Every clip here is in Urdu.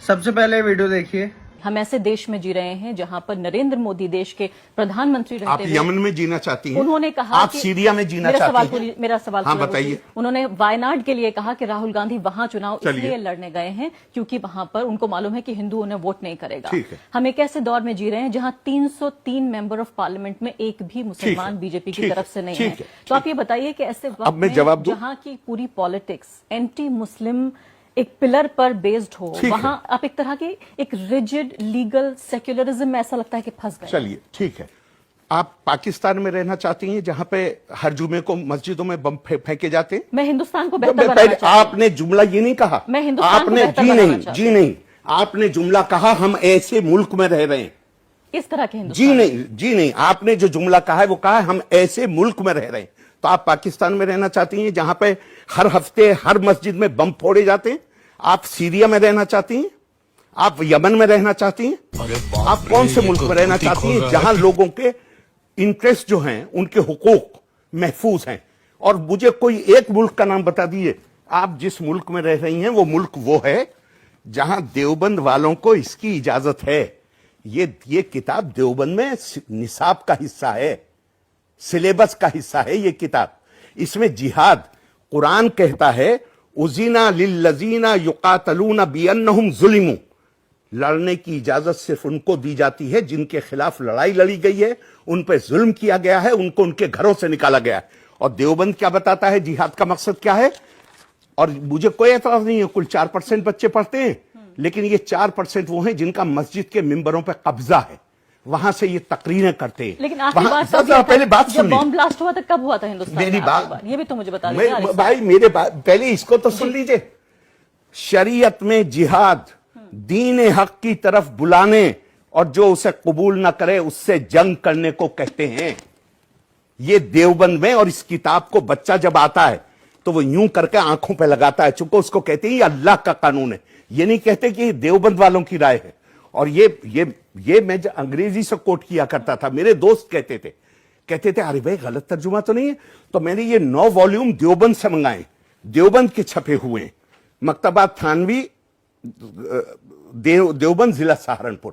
سب سے پہلے ویڈیو دیکھیے. ہم ایسے دیش میں جی رہے ہیں جہاں پر نریندر مودی دیش کے پردھان منتری رہتے ہیں. آپ یمن میں جینا چاہتی ہیں؟ انہوں نے کہا آپ سیریا میں جینا چاہتی ہیں؟ میرا سوال ہاں بتائیے. انہوں نے وائناڈ کے لیے کہا کہ راہل گاندھی وہاں چناؤ اس لیے لڑنے گئے ہیں کیونکہ وہاں پر ان کو معلوم ہے کہ ہندو انہیں ووٹ نہیں کرے گا. ہم ایک ایسے دور میں جی رہے ہیں جہاں 303 ممبر آف پارلیمنٹ میں ایک بھی مسلمان بی جے پی کی طرف سے نہیں ہے. تو آپ یہ بتائیے کہ ایسے وقت میں جہاں کی پوری پالیٹکس اینٹی مسلم ایک پلر پر بیسڈ ہو, وہاں آپ ایک طرح کی ایک ریجڈ لیگل سیکولرزم میں ایسا لگتا ہے کہ پھنس گئے. چلیے ٹھیک ہے, آپ پاکستان میں رہنا چاہتی ہیں جہاں پہ ہر جمعے کو مسجدوں میں بم پھینکے جاتے ہیں؟ میں ہندوستان کو بہتر بنانا چاہتی ہوں. آپ نے جملہ یہ نہیں کہا. میں ہندوستان کو بہتر بنانا چاہتی ہوں. جی نہیں, آپ نے جملہ کہا ہم ایسے ملک میں رہ رہے ہیں. اس طرح کے ہندوستان. جی نہیں, آپ نے جو جملہ کہا ہے وہ کہا ہم ایسے ملک میں رہ رہے ہیں. تو آپ پاکستان میں رہنا چاہتی ہیں جہاں پہ ہر ہفتے ہر مسجد میں بم پھوڑے جاتے ہیں؟ آپ سیریا میں رہنا چاہتی ہیں؟ آپ یمن میں رہنا چاہتی ہیں؟ آپ کون سے ملک میں رہنا چاہتی ہیں جہاں لوگوں کے انٹرسٹ جو ہیں, ان کے حقوق محفوظ ہیں؟ اور مجھے کوئی ایک ملک کا نام بتا دیئے. آپ جس ملک میں رہ رہی ہیں وہ ملک وہ ہے جہاں دیوبند والوں کو اس کی اجازت ہے. یہ کتاب دیوبند میں نصاب کا حصہ ہے, سلیبس کا حصہ ہے یہ کتاب. اس میں جہاد, قرآن کہتا ہے اذن للذین یقاتلون بانہم ظلموا, لڑنے کی اجازت صرف ان کو دی جاتی ہے جن کے خلاف لڑائی لڑی گئی ہے, ان پہ ظلم کیا گیا ہے, ان کو ان کے گھروں سے نکالا گیا ہے. اور دیوبند کیا بتاتا ہے جہاد کا مقصد کیا ہے؟ اور مجھے کوئی اعتراض نہیں ہے, کل 4% بچے پڑھتے ہیں, لیکن یہ 4% وہ ہیں جن کا مسجد کے ممبروں پہ قبضہ ہے, وہاں سے یہ تقریریں کرتے ہیں. لیکن پہلے بات سن, بم بلاسٹ ہوا تھا کب ہوا تھا ہندوستان میں؟ میری بات یہ بھی تو مجھے بتا دیجیے بھائی, میرے پہلے اس کو تو سن لیجئے. شریعت میں جہاد دین حق کی طرف بلانے اور جو اسے قبول نہ کرے اس سے جنگ کرنے کو کہتے ہیں. یہ دیوبند میں, اور اس کتاب کو بچہ جب آتا ہے تو وہ یوں کر کے آنکھوں پہ لگاتا ہے, چونکہ اس کو کہتے ہیں یہ اللہ کا قانون ہے. یہ نہیں کہتے کہ یہ دیوبند والوں کی رائے ہے. اور یہ میں انگریزی سے کوٹ کیا کرتا تھا, میرے دوست کہتے تھے ارے بھائی غلط ترجمہ تو نہیں ہے؟ تو میں نے یہ 9 والیوم دیوبند سے منگائے, دیوبند کے چھپے ہوئے ہیں, مکتبات تھانوی دیوبند ضلع سہارنپور.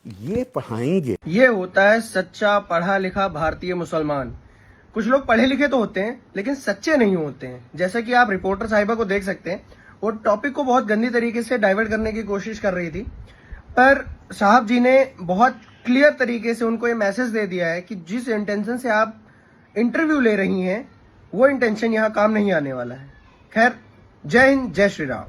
یہ پڑھائیں گے. یہ ہوتا ہے سچا پڑھا لکھا بھارتی مسلمان. کچھ لوگ پڑھے لکھے تو ہوتے ہیں لیکن سچے نہیں ہوتے ہیں. جیسا کہ آپ رپورٹر صاحبہ کو دیکھ سکتے ہیں, وہ ٹاپک کو بہت گندی طریقے سے ڈائیورٹ کرنے کی کوشش کر رہی تھی, پر صاحب جی نے بہت کلیئر طریقے سے ان کو یہ میسج دے دیا ہے کہ جس انٹینشن سے آپ انٹرویو لے رہی ہیں وہ انٹینشن یہاں کام نہیں آنے والا ہے. خیر, جے ہند, جے شری رام.